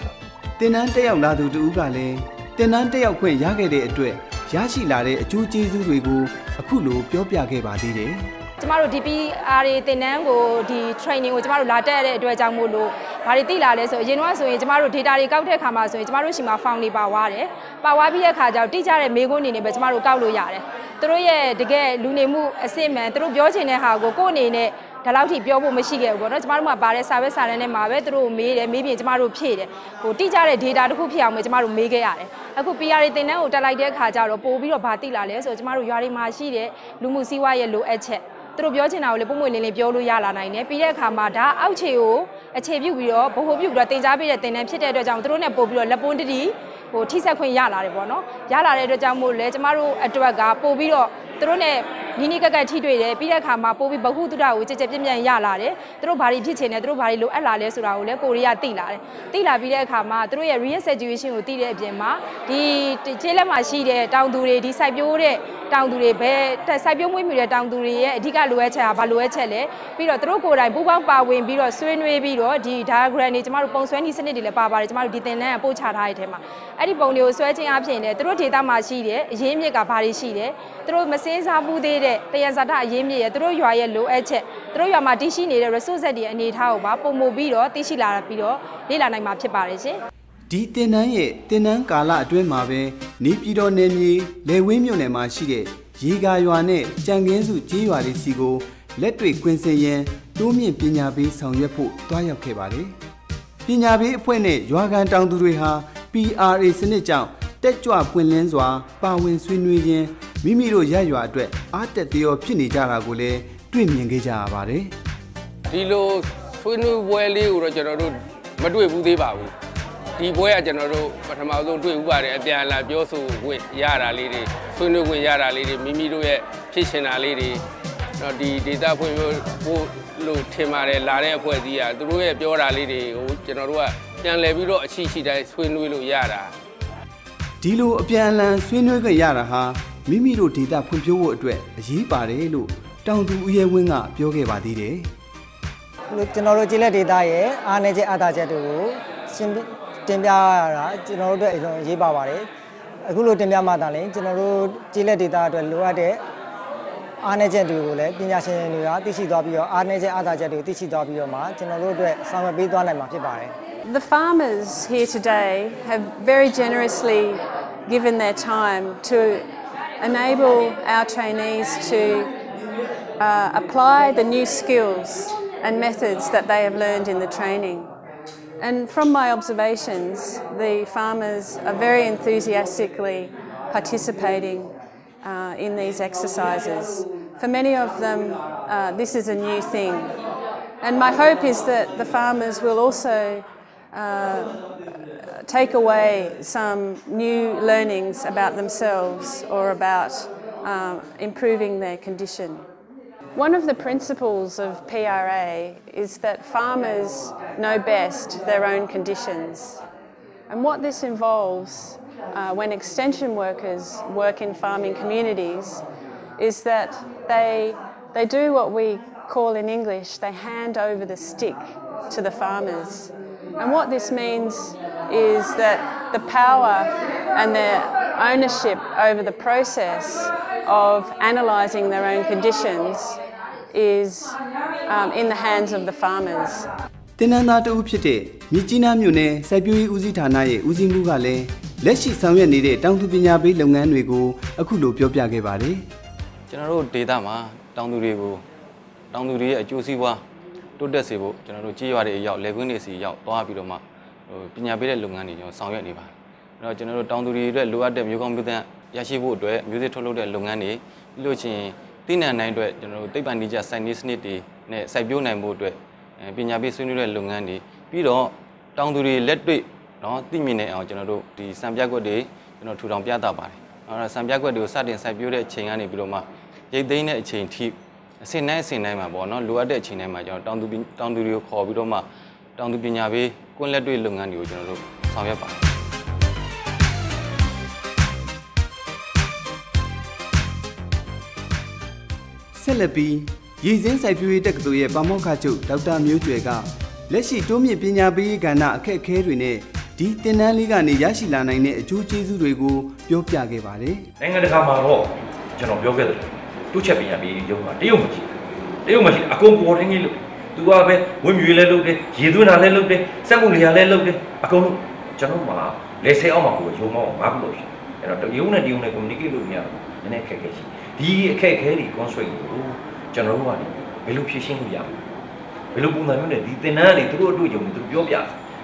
Speaker 1: သင်တန်းတက်ရောက်လာသူတူကလည်းသင်တန်းတက်ရောက်ခွင့်ရခဲ့တဲ့အတွက်ရရှိလာတဲ့အကျိုးကျေးဇူးတွေကိုအခုလိုပြောပြခဲ့ပါသေးတယ်က
Speaker 11: ျမတို့ဒီ PRA သင်တန်းကိုဒီ training ကိုကျမတို့လာတက်ရတဲ့အတွက်ကြောင့်မို့လို့ဘာတွေသိလာလဲဆိုအရင်တော့ဆိုရင်ကျမတို့ data တွေကောက်တဲ့အခါမှာဆိုရင်ကျမတို့ရှိမှာ form တွေပါသွားတယ်။ပါသွားပြီးတဲ့အခါကျတော့တိကျတဲ့မေးခွန်းတွေနဲ့ပဲကျမတို့ကောက်လို့ရတယ်။သူတို့ရဲ့တကယ်လူနေမှုအစစ်မှန်သူတို့ပြောချင်တဲ့ဟာကိုကိုယ့်အနေနဲ့ဒါလောက်ထိပြောဖို့မရှိခဲ့ဘူးပေါ့နော်။ကျမတို့မှာပါတဲ့ service စာတန်းထဲမှာပဲသူတို့မေးတယ်မေးပြင်ကျမတို့ဖြည့်တယ်။ဟိုတိကျတဲ့ data တစ်ခုဖြစ်အောင်ပဲကျမတို့မေးခဲ့ရတယ်။အခု PRA သင်တန်းကိုတက်လိုက်တဲ့အခါကျတော့ပို့ပြီးတော့ဘာသိလာလဲဆိုတော့ကျမတို့ရွာတွေမှာရှိတဲ့လူမှုစီးပွားရေးလိုအပ်ချက်သူတို့ပြောချင်တာကိုလည်းပုံမှန်လေးပြောလို့ရလာနိုင်တယ်ပြီးတဲ့အခါမှာဒါအောက်ခြေကိုအခြေပြုပြီးတော့ဗဟိုပြုပြီးတော့တင် जा ပေးတဲ့သင်တန်းဖြစ်တဲ့အတွက်ကြောင့်သူတို့နဲ့ပို့ပြီးတော့လက်ပွန်းတတီဟိုထိဆက်ခွင့်ရလာတယ်ပေါ့နော်ရလာတဲ့အတွက်ကြောင့်မို့လဲကျမတို့အတွက်ကပို့ပြီးတော့သူတို့နဲ့နီးနီးကပ်ကပ်ထိတွေ့တယ်ပြီးတဲ့အခါမှာပို့ပြီးဗဟုသုတကိုကြက်ကြက်ပြန့်ပြန့်ရလာတယ်သူတို့ဘာတွေဖြစ်ချင်တယ်သူတို့ဘာတွေလိုအပ်လာလဲဆိုတာကိုလည်းကိုရီးယားသိလာတယ်သိလာပြီးတဲ့အခါမှာသူတို့ရဲ့ real situation ကိုသိတဲ့အပြင်မှာဒီကျေးလက်မှာရှိတဲ့တောင်သူတွေဒီစိုက်ပျိုးတဲ့တောင်သူတွေဘယ်စိုက်ပျိုးမွေးမြူတဲ့တောင်သူတွေရဲ့အဓိကလိုအပ်ချက်ကဘာလိုအပ်ချက်လဲပြီးတော့သူတို့ကိုယ်တိုင်ပူးပေါင်းပါဝင်ပြီးတော့ဆွေးနွေးပြီးတော့ဒီ diagram တွေကျမတို့ပုံဆွဲနည်းစနစ်တွေလည်းပါပါတယ်ကျမတို့ဒီသင်တန်းကပို့ချထားတဲ့အထဲမှာအဲ့ဒီပုံတွေကိုဆွဲခြင်းအပြင်လည်းသူတို့ဒေတာမှာရှိတဲ့အရင်းမြစ်ကဘာတွေရှိတယ်သူတို့မစင်းစားဘူးသေးတဲ့တယံဇာတအရင်းမြစ်ရဲ့သူတို့ရွာရဲ့လိုအပ်ချက်သူတို့ရွာမှာတည်ရှိနေတဲ့ resource တွေအနေထားကိုပါပုံမှုပြီးတော့သိရှိလာပြီးတော့လေ့လာနိုင်မှာဖြစ်ပါတယ်ရှင်ဒ
Speaker 1: ီသင်တန်းရဲ့သင်တန်းကာလအတွင်းမှာပဲနေပြည်တော်နယ်မြေလေဝင်းမြို့နယ်မှာရှိတဲ့ရေကာရွာနဲ့ကြံကင်းစုကျေးရွာတွေစီကိုလက်တွေ့ကွင်းစင်ရန်တိုးမြင့်ပညာပေးဆောင်ရွက်ဖို့တွားရောက်ခဲ့ပါတယ်။ပညာပေးအဖွဲ့နဲ့ရွာကန်တောင်သူတွေဟာ PRA စနစ်ကြောင့်တက်ကြွပွင့်လင်းစွာပါဝင်ဆွေးနွေးခြင်းမိမိတို့ရရွာအတွက်အားတက်သရောဖြစ်နေကြတာကိုလည်းတွေ့မြင်ခဲ့ကြရပါတယ်
Speaker 12: ဒီလိုဆွေးနွေးပွဲလေးကိုတော့ကျွန်တော်တို့မတွေ့ဘူးသေးပါဘူးဒီပွဲကကျွန်တော်တို့ပထမဆုံးတွေ့ဥပါတယ်အပြန်အလှန်ပြောဆိုခွင့်ရတာလေးတွေဆွေးနွေးခွင့်ရတာလေးတွေမိမိတို့ရဲ့ဖြစ်ရှင်တာလေးတွေတော့ဒီဒေတာဖွင့်ဖို့လို့ထင်ပါတယ်လာတဲ့အဖွဲ့အစည်းကသူတို့ရဲ့ပြောတာလေးတွေကိုကျွန်တော်တို့ကပြန်လည်ပြီးတော့အရှိတိုင်းဆွေးနွေးလို့ရတာ
Speaker 1: ဒီလိုအပြန်အလှန်ဆွေးနွေးခွင့်ရတာဟာမိမိတို့ဒေတာဖွံ့ဖြိုးဖို့အတွက်အရေးပါတယ်လို့တောင်သူဦးရဲဝင်းကပြောခဲ့ပါသေးတယ်
Speaker 13: ကျွန်တော်တို့ကျေးလက်ဒေတာရဲ့အားနည်းချက်အားသာချက်တွေကိုတင်ပြရတာကျွန်တော်တို့အတွက်အရေးပါပါတယ်အခုလိုတင်ပြမှသာလေကျွန်တော်တို့ကျေးလက်ဒေတာအတွက်လိုအပ်တဲ့အားနည်းချက်တွေကိုလည်းပညာရှင်တွေကသိရှိသွားပြီးတော့အားနည်းချက်အားသာချက်တွေကိုသိရှိသွားပြီးတော့မှကျွန်တော်တို့အတွက်ဆောင်ရွက်ပေးသွားနိုင်မှာဖြစ်ပါတယ်
Speaker 6: The farmers here today have very generously given their time to enable our trainees to apply the new skills and methods that they have learned in the training. And from my observations, the farmers are very enthusiastically participating in these exercises. For many of them, this is a new thing. And my hope is that the farmers will also take away some new learnings about themselves or about improving their condition. One of the principles of PRA is that farmers know best their own conditions. And what this involves when extension workers work in farming communities is that they do what we call in English, they hand over the stick to the farmers. And what this means is that the power and their ownership over the process of analysing their own conditions is in the hands of the farmers.
Speaker 1: တင်နန်းသားတဦးဖြစ်တဲ့မြစ်ကြီးနားမြို့နယ်စိုက်ပျိုးရေးဦးစီးဌာနရဲ့ဦးစီးမှုကလည်းလက်ရှိဆောင်ရွက်နေတဲ့တောင်သူပညာပေးလုပ်ငန်းတွေကိုအခုလိုပြောပြခဲ့ပါတယ်
Speaker 14: ။ကျွန်တော်တို့ဒေတာမှာတောင်သူတွေရဲ့အကျိုးစီးပွားတိုးတက်စေဖို့ကျွန်တော်တို့ကြေးရွာတွေရောက်လက်ကွင်းတွေစီရောက်သွားပြီးတော့မှပညာပေးတဲ့လုပ်ငန်းတွေကျွန်တော်ဆောင်ရွက်နေပါတယ်။အဲ့တော့ကျွန်တော်တို့တောင်သူတွေအတွက်လိုအပ်တဲ့မျိုးကောင်းမျိုးသန့်ရရှိဖို့အတွက်မျိုးစေ့ထုတ်လုပ်တဲ့လုပ်ငန်းတွေပြီးလို့ချင်းသိနှံနိုင်အတွက်ကျွန်တော်တို့သိပ္ပံနည်းကျစိုက်နည်းစနစ်တွေနဲ့စိုက်ပျိုးနိုင်ဖို့အတွက်ပညာပေးဆွေးနွေးတဲ့လုပ်ငန်းတွေပြီးတော့တောင်သူတွေလက်တွေ့နော်သိမြင်နေအောင်ကျွန်တော်တို့ဒီစံပြကွက်တွေကျွန်တော်ထူထောင်ပြသပါတယ်။အဲ့တော့စံပြကွက်တွေကိုစတင်စိုက်ပျိုးတဲ့အချိန်ကနေပြီးတော့မှရိတ်သိမ်းတဲ့အချိန်ထိအစင်တိုင်းမှာပေါ့နော်လိုအပ်တဲ့အချိန်တိုင်းမှာကျွန်တော်တောင်သူတွေကိုခေါ်ပြီးတော့မှတောင်သူပညာပေးကွန်းလက်တွေ့လုပ်ငန်းတွေကိုကျွန်တော်တို့ဆောင်ရွက်ပါတယ်
Speaker 1: ဆက်လက်ပြီးရည်စင်းစိုက်ပျိုးရေးတက္ကသိုလ်ရဲ့ပါမောက္ခချုပ်ဒေါက်တာမျိုးကျွယ်ကလက်ရှိတိုးမြင့်ပညာပေးရေးကဏ္ဍအခက်အခဲတွေနဲ့ဒီသင်တန်းလေးကနေရရှိလာနိုင်တဲ့အကျိုးကျေးဇူးတွေကိုပြောပြခဲ့ပါတယ်
Speaker 3: ။နိုင်ငံတကာမှာတော့ကျွန်တော်ပြောခဲ့တယ်တူးချက်ပညာပေးရုံမှာတရုတ်မရှိအကုန်ပေါ်ထင်းကြီးလို့သူကပဲဝင်းမြွေလဲလုပ်တယ်ရေသွင်းတာလဲလုပ်တယ်စက်မှုလျာလဲလုပ်တယ်အကုန်လုံးကျွန်တော်မှာလက်ဆဲအောင်မှာကိုရုံမောင်းငါ့လို့ရှိအဲ့တော့တရုတ်နဲ့ communicate လုပ်နေရတော့နည်းနည်းခက်ခဲရှိဒီအခက်အခဲတွေ constraint ကိုကျွန်တော်တို့ကဘယ်လိုဖြေရှင်းလို့ရမလဲဘယ်လိုပုံစံမျိုးနဲ့ဒီသင်တန်းတွေသူတို့အတွေ့အကြုံတွေသူပြောပြ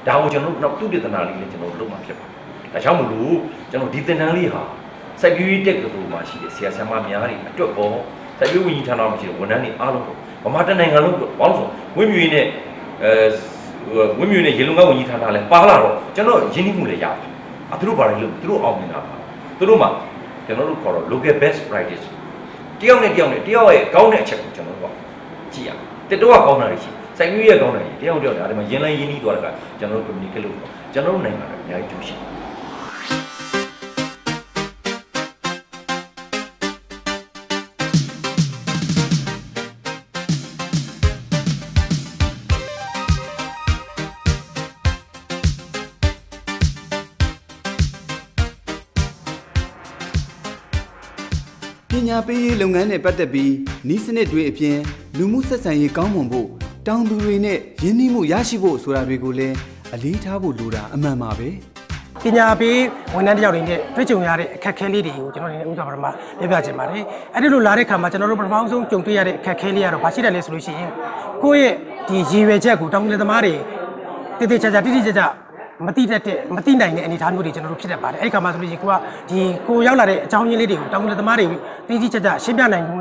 Speaker 3: ဒါကိုကျွန်တော်တို့နောက်သူတည်တနာလေးလည်းကျွန်တော်လုပ်မှာဖြစ်ပါတယ်ဒါကြောင့်မလို့ကျွန်တော်ဒီသင်တန်းလေးဟာစိုက်ပျိုးရေးတက္ကသိုလ်မှာရှိတဲ့ဆရာဆရာမများတွေအတွက်ကောစိုက်ပျိုးဝန်ကြီးဌာနမှာရှိတဲ့ဝန်ထမ်းတွေအားလုံးကိုဗမာတနိုင်ငံလုံးကိုဘာလို့ဆိုဝင်းမြွေနဲ့ရေလုံငန်းဝန်ကြီးဌာနလည်းပါလာတော့ကျွန်တော်ရင်းနှီးမှုလည်းရပါတယ်သူတို့ဘာလဲလို့သူတို့အောင်မြင်တာပါသူတို့မှာကျွန်တော်တို့ခေါ်တော့ local best practice တယောက်ရဲ့ကောင်းတဲ့အချက်ကိုကျွန်တော်တို့ကြည့်ရတက်တော့ကောင်းတာတွေရှိစိုက်ပျိုးရေးကောင်းတာတွေတယောက်ဒါဒီမှာရင်းနှီးသွားတာကကျွန်တော်တို့ communicate လုပ်တော့ကျွန်တော်တို့နိုင်ငံကအများကြီးကျိုးရှိ
Speaker 1: ပညာပေးရေးလုပ်ငန်းနဲ့ပတ်သက်ပြီးနည်းစနစ်တွေအပြင်လူမှုဆက်ဆံရေးကောင်းမွန်ဖို့တောင်သူတွေနဲ့ရင်းနှီးမှုရရှိဖို့ဆိုတာတွေကိုလည်းအလေးထားဖို့လိုတာအမှန်ပါပဲ
Speaker 15: ပညာပေးဝန်ထမ်းတယောက်တွေနဲ့တွေ့ကြုံရတဲ့အခက်အခဲလေးတွေကိုကျွန်တော်တို့ဥစ္စာပထမပြပြချင်ပါတယ်အဲ့ဒီလိုလာတဲ့ခါမှာကျွန်တော်တို့ပထမဆုံးကြုံတွေ့ရတဲ့အခက်အခဲလေးကတော့ဘာရှိတယ်လဲဆိုလို့ရှိရင်ကိုယ့်ရဲ့ဒီရည်ရွယ်ချက်ကိုတောင်သူလယ်သမားတွေတိတိကျကျ မတိနိုင်တဲ့အနေအထားမျိုးတွေကျွန်တော်တို့ဖြစ်တတ်ပါတယ်အဲ့ဒီခါမှာဆိုလို့ရှိရင်ကိုရောက်လာတဲ့အကြောင်းရင်းလေးတွေကိုတောင်းတသမားတွေတည်ကြည်ကြရှင်းပြနိုင်မှု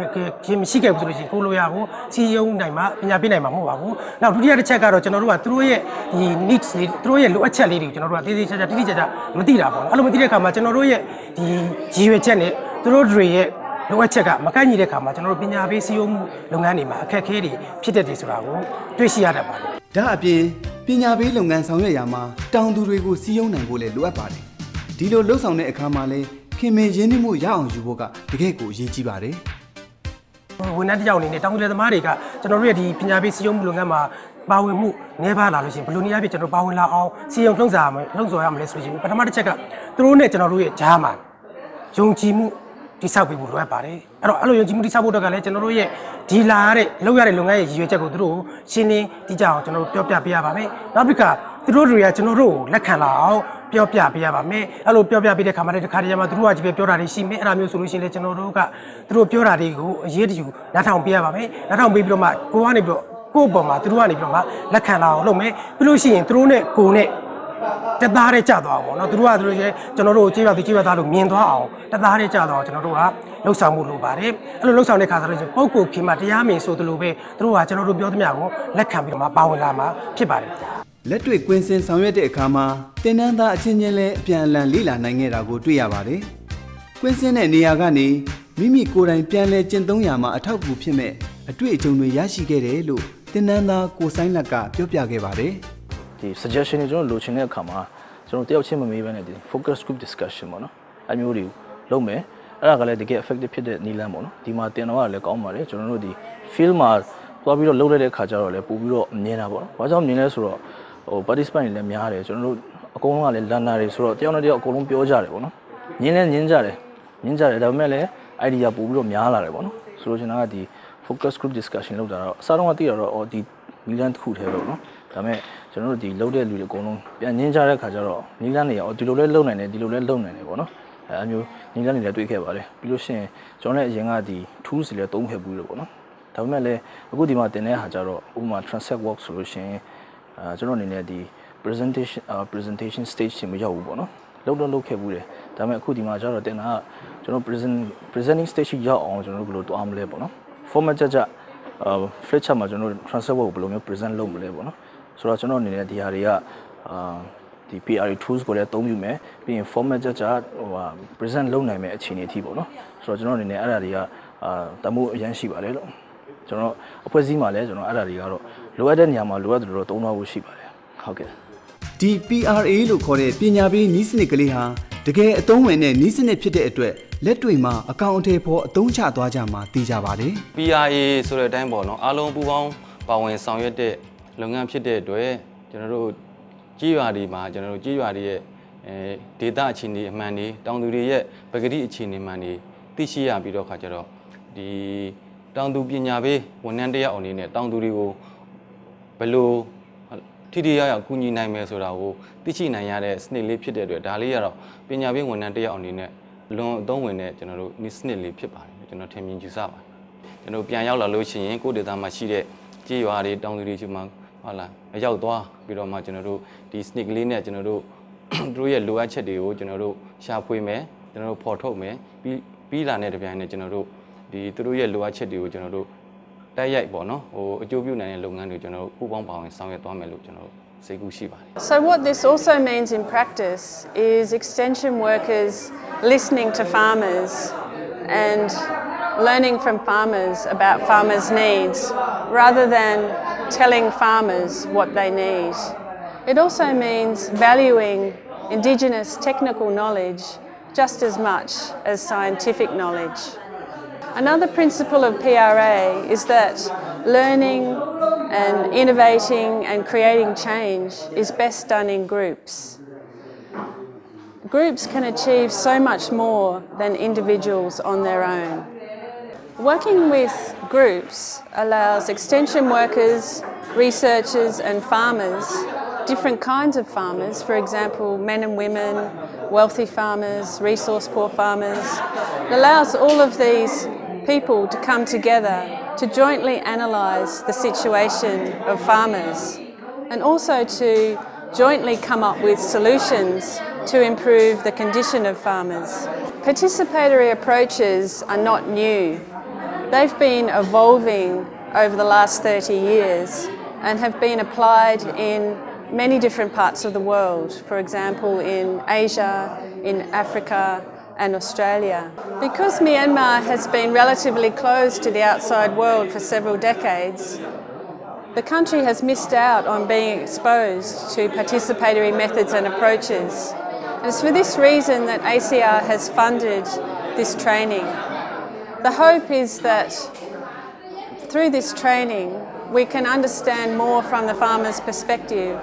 Speaker 15: ခင်မရှိခဲ့ဘူးဆိုလို့ရှိရင်ကိုလိုရကိုစီယုံနိုင်မှာပညာပေးနိုင်မှာမဟုတ်ပါဘူးနောက်ဒုတိယတစ်ချက်ကတော့ကျွန်တော်တို့ကသူတို့ရဲ့ဒီ needs တွေသူတို့ရဲ့လိုအပ်ချက်လေးတွေကိုကျွန်တော်တို့ကတည်ကြည်ကြတိတိကျကျမသိတာပေါ့နော်အဲ့လိုမသိတဲ့အခါမှာကျွန်တော်တို့ရဲ့ဒီရည်ရွယ်ချက်နဲ့သူတို့တွေရဲ့လိုအပ်ချက်ကမကိုက်ညီတဲ့အခါမှာကျွန်တော်တို့ပညာပေးစီယုံမှုလုပ်ငန်းတွေမှာအခက်အခဲတွေဖြစ်တတ်တယ်ဆိုတာကိုတွေ့ရှိရတတ်ပါတယ်
Speaker 1: ဒါအပြင်ပညာပေးလုပ်ငန်းဆောင်ရွက်ရာမှာတောင်သူတွေကိုစီယုံနိုင်ဖို့လည်းလိုအပ်ပါတယ်ဒီလိုလှုပ်ဆောင်တဲ့အခါမှာလည်းခင်မင်ရင်းနှီးမှုရအောင်ယူဖို့ကတကယ့်ကိုအရေးကြီးပါတယ်
Speaker 15: ဝန်ထမ်းတစ်ယောက်အနေနဲ့တောင်သူလယ်သမားတွေကကျွန်တော်တို့ရဲ့ဒီပညာပေးစီယုံမှုလုပ်ငန်းမှာပါဝင်မှုနေပါလာလို့ရှိရင်ဘယ်လိုနည်းအားဖြင့်ကျွန်တော်ပါဝင်လာအောင်စီယုံလှုံ့ဆော်ရမယ်လဲဆိုရင်ပထမတစ်ချက်ကသူတို့နဲ့ကျွန်တော်တို့ရဲ့ဂျားမှာယုံကြည်မှုတိဆောက်ပေးဖို့လိုအပ်ပါတယ်အဲ့လိုယုံကြည်မှုတိဆောက်ဖို့တော့ကလည်းကျွန်တော်တို့ရဲ့ဒီလာရတဲ့လောက်ရတဲ့လုပ်ငန်းရဲ့ရည်ရွယ်ချက်ကိုသူတို့ရှင်းလင်းတိကျအောင်ကျွန်တော်တို့ပြောပြပေးရပါမယ်နောက်တစ်ခါသူတို့တွေကကျွန်တော်တို့ကိုလက်ခံလာအောင်ပြောပြပေးရပါမယ်အဲ့လိုပြောပြပေးတဲ့ခါမှာလည်းတစ်ခါတည်းမှာသူတို့ကကြည့်ပြောတာတွေရှိမယ်အဲ့ဒါမျိုးဆိုလို့ရှိရင်လည်းကျွန်တော်တို့ကသူတို့ပြောတာတွေကိုအရေးတယူနားထောင်ပေးရပါမယ်နားထောင်ပေးပြီးတော့မှကိုကနေပြီးတော့ကိုယ့်ပေါ်မှာသူတို့ကနေပြီးတော့မှလက်ခံလာအောင်လုပ်မယ်ပြီးလို့ရှိရင်သူတို့နဲ့ကိုနဲ့တသားရဲကြသွားအောင်ပေါ့နော်သူတို့ကသူတို့ရဲ့ကျွန်တော်တို့ကိုကြေးရွာသားလို့မြင်သွားအောင်တသားရဲကြသွားအောင်ကျွန်တော်တို့ကလှုပ်ဆောင်မှုလိုပါတယ်အဲ့လိုလှုပ်ဆောင်တဲ့ခါဆိုလို့ရှိရင်ပုဂ္ဂိုလ်ခင်မှာတရားမင်ဆိုသလိုပဲသူတို့ကကျွန်တော်တို့ပြောသမျှကိုလက်ခံပြီးတော့မှပါဝင်လာမှာဖြစ်ပါတယ်
Speaker 1: လက်တွေ့ကွင်းစင်ဆောင်ရွက်တဲ့အခါမှာတင်နန်းသားအချင်းချင်းလည်းအပြန်အလှန်လေ့လာနိုင်ခဲ့တာကိုတွေ့ရပါတယ်ကွင်းစင်တဲ့နေရာကနေမိမိကိုယ်တိုင်ပြန်လဲကျင့်သုံးရာမှာအထောက်အကူဖြစ်မဲ့အတွေ့အကြုံတွေရရှိခဲ့တယ်လို့တင်နန်းသားကိုဆိုင်လက်ကပြောပြခဲ့ပါတယ်ဒ
Speaker 9: ီ suggestion တွေကျွန်တော်လိုချင်တဲ့အခါမှာကျွန်တော်တယောက်ချင်းမမေးဘဲနဲ့ဒီ focus group discussion ပေါ့နော်အမျိုးတွေလုပ်မယ်အဲ့ဒါကလည်းတကယ် effective ဖြစ်တဲ့နည်းလမ်းပေါ့နော်ဒီမှာတင်တော့ကလည်းကောင်းပါတယ်ကျွန်တော်တို့ဒီ field မှာသွားပြီးတော့လုပ်လိုက်တဲ့အခါကျတော့လည်းပို့ပြီးတော့မြင်တာပေါ့နော်ဘာကြောင့်မြင်လဲဆိုတော့participant တွေလည်းများတယ်ကျွန်တော်တို့အကုန်လုံးကလည်း learner တွေဆိုတော့တယောက်နဲ့တယောက်အကုန်လုံးပြောကြတယ်ပေါ့နော်ညင်းကြတယ်ဒါပေမဲ့လည်း idea ပို့ပြီးတော့များလာတယ်ပေါ့နော်ဆိုတော့ကျွန်တော်ကဒီ focus group discussion လုပ်တာတော့အစားတော့သိရတော့ဒီနည်းလမ်းတစ်ခုတည်းပေါ့နော်ဒါပေမဲ့ကျွန်တော်တို့ဒီလုပ်တဲ့လူတွေအကုန်လုံးပြန်ညင်းကြတဲ့ခါကျတော့နည်းလမ်းတွေရောဒီလိုလဲလုပ်နိုင်တယ်ဒီလိုလဲလုပ်နိုင်တယ်ပေါ့နော်အဲမျိုးနည်းလမ်းတွေလည်းတွေ့ခဲ့ပါတယ်ပြီးလို့ရှိရင်ကျွန်တော်လည်းအရင်ကဒီ tools တွေလည်းသုံးခဲ့ဘူးလို့ပေါ့နော်ဒါပေမဲ့လည်းအခုဒီမှာတင်တဲ့ဟာကျတော့ဥပမာ transact work ဆိုလို့ရှိရင်ကျွန်တော်အနေနဲ့ဒီ presentation stage တွေမရောက်ဘူးပေါ့နော်လုပ်ခဲ့ဘူးတယ်ဒါပေမဲ့အခုဒီမှာကျတော့တင်တာကကျွန်တော် presenting stage ရောက်အောင်ကျွန်တော်တို့ဘယ်လိုတွားမလဲပေါ့နော် format ကြ flip chart မှာကျွန်တော်တို့ transact work ဘယ်လိုမျိုး present လုပ်မလဲပေါ့နော်ဆိုတော့ကျွန်တော်အနေနဲ့ဒီဟာတွေကဒီ PRE tools ကိုလည်းအသုံးပြုမယ်ပြီးရင် format ကြpresent လုပ်နိုင်မယ်အခြေအနေအထိပေါ့နော်ဆိုတော့ကျွန်တော်အနေနဲ့အဲ့ဒါတွေကတမိုးအရင်ရှိပါတယ်လို့ကျွန်တော်အဖွဲ့အစည်းမှာလည်းကျွန်တော်အဲ့ဒါတွေကတော့လိုအပ်တဲ့နေရာမှာလိုအပ်တယ်လို့သုံးသွားဖို့ရှိပါတယ်ဟုတ်ကဲ့
Speaker 1: ဒီ PRA လို့ခေါ်တဲ့ပညာပေးနည်းစနစ်ကလေးဟာတကယ်အသုံးဝင်တဲ့နည်းစနစ်ဖြစ်တဲ့အတွက်လက်တွေ့မှာအကောင့်အထည်ဖော်အသုံးချသွားကြမှာသိကြပါတယ်
Speaker 14: PRA ဆိုတဲ့အတိုင်းပေါ့နော်အားလုံးပူးပေါင်းပါဝင်ဆောင်ရွက်တဲ့လုပ်ငန်းဖြစ်တဲ့အတွက်ကျွန်တော်တို့ကြေးရွာတွေမှာကျွန်တော်တို့ကြေးရွာတွေရဲ့ဒေတာအခြေအနေအမှန်တွေတောင်သူတွေရဲ့ပကတိအခြေအနေမှန်တွေသိရှိရပြီးတော့ခါကျတော့ဒီတောင်သူပညာပေးဝန်ထမ်းတယောက်အနေနဲ့တောင်သူတွေကိုဘယ်လိုထိထိရောက်ကူညီနိုင်မယ်ဆိုတာကိုသိရှိနိုင်ရတဲ့စနစ်လေးဖြစ်တဲ့အတွက်ဒါလေးကတော့ပညာပေးဝန်ထမ်းတယောက်အနေနဲ့လွန်အသုံးဝင်တဲ့ကျွန်တော်တို့ဒီစနစ်လေးဖြစ်ပါတယ်ကျွန်တော်ထင်မြင်ယူဆပါတယ်ကျွန်တော်ပြန်ရောက်လာလို့ရှိရင်ကိုယ့်ဒေသမှာရှိတဲ့ကြေးရွာတွေတောင်သူတွေရှိမှဟုတ်လားအရောက်သွားပြီးတော့မှကျွန်တော်တို့ဒီ sneak လေးနဲ့ကျွန်တော်တို့တို့ရဲ့လိုအပ်ချက်တွေကိုကျွန်တော်တို့ရှာဖွေမယ်ကျွန်တော်တို့ဖော်ထုတ်မယ်ပြီးလာတဲ့တပြိုင်နက်ကျွန်တော်တို့ဒီတို့ရဲ့လိုအပ်ချက်တွေကိုကျွန်တော်တို့တိုက်ရိုက်ပေါ့နော်ဟိုအကျိုးပြုနိုင်တဲ့လုပ်ငန်းတွေကျွန်တော်တို့ပူးပေါင်းပါဝင်ဆောင်ရွက်သွားမယ်လို့ကျွန်တော်တို့စိတ်ကူးရှိပါတယ်
Speaker 6: So what this also means in practice is extension workers listening to farmers and learning from farmers about farmers' needs rather than telling farmers what they need. It also means valuing Indigenous technical knowledge just as much as scientific knowledge. Another principle of PRA is that learning and innovating and creating change is best done in groups. Groups can achieve so much more than individuals on their own. Working with groups allows extension workers, researchers and farmers, different kinds of farmers, for example men and women, wealthy farmers, resource poor farmers. It allows all of these people to come together to jointly analyse the situation of farmers and also to jointly come up with solutions to improve the condition of farmers. Participatory approaches are not new. They've been evolving over the last 30 years and have been applied in many different parts of the world, for example in Asia, in Africa and Australia. Because Myanmar has been relatively closed to the outside world for several decades, the country has missed out on being exposed to participatory methods and approaches. And it's for this reason that ACIAR has funded this training. The hope is that through this training we can understand more from the farmer's perspective,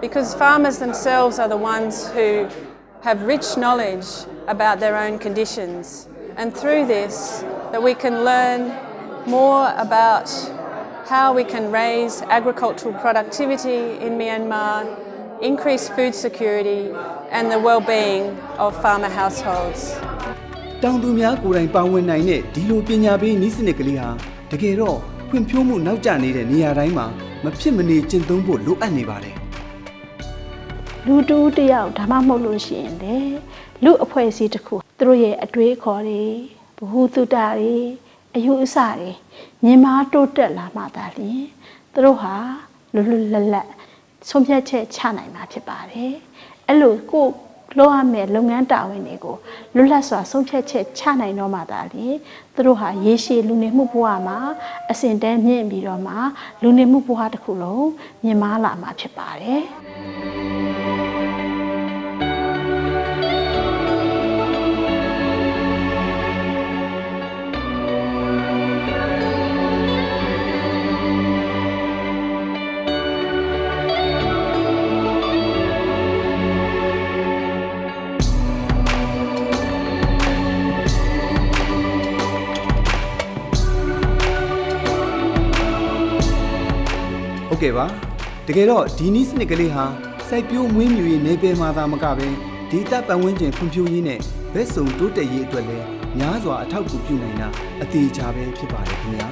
Speaker 6: because farmers themselves are the ones who have rich knowledge about their own conditions. And through this, that we can learn more about how we can raise agricultural productivity in Myanmar, increase food security and the well-being of farmer households.
Speaker 1: တောင်သူများကိုယ်တိုင်ပါဝင်နိုင်တဲ့ဒီလိုပညာပေးနည်းစနစ်ကလေးဟာတကယ်တော့ဖွံ့ဖြိုးမှုနောက်ကျနေတဲ့နေရာတိုင်းမှာမဖြစ်မနေကျင့်သုံးဖို့လိုအပ်နေပါတယ်။ လူတူတယောက်ဒါမှမဟုတ်လို့ရှိရင်လေလူအဖွဲ့အစည်းတစ်ခုသူတို့ရဲ့အတွေးခေါ်တွေဘ ഹു တုတတွေအယူအဆတွေမြင်မာတိုးတက်လာမှသာလျှင်သူတို့ဟာလွတ်လွတ်လပ်လပ်ဆုံးဖြတ်ချက်ချနိုင်မှာဖြစ်ပါတယ်။အဲ့လိုကိုလိုအပ်မဲ့လုပ်ငန်းတာဝန်တွေကိုလွတ်လပ်စွာဆုံးဖြတ်ချက်ချနိုင်တော့မှသာလျှင်သူတို့ဟာရေရှည်လူနေမှုဘဝမှာအဆင့်တန်းမြင့်ပြီးတော့မှလူနေမှုဘဝတစ်ခုလုံးမြင့်မားလာမှာဖြစ်ပါတယ်။ ဟုတ်ကဲ့ပါတကယ်တော့ဒီနည်းစနစ်ကလေးဟာစိုက်ပျိုးမွေးမြူရေးနယ်ပယ်မှာသာမကပဲဒေသပတ်ဝန်းကျင်ဖွံ့ဖြိုးရေးနဲ့ဘက်စုံတိုးတက်ရေးအတွက်လည်းများစွာအထောက်အကူပြုနိုင်တာအသေးချာပဲဖြစ်ပါတယ်ခင်ဗျာ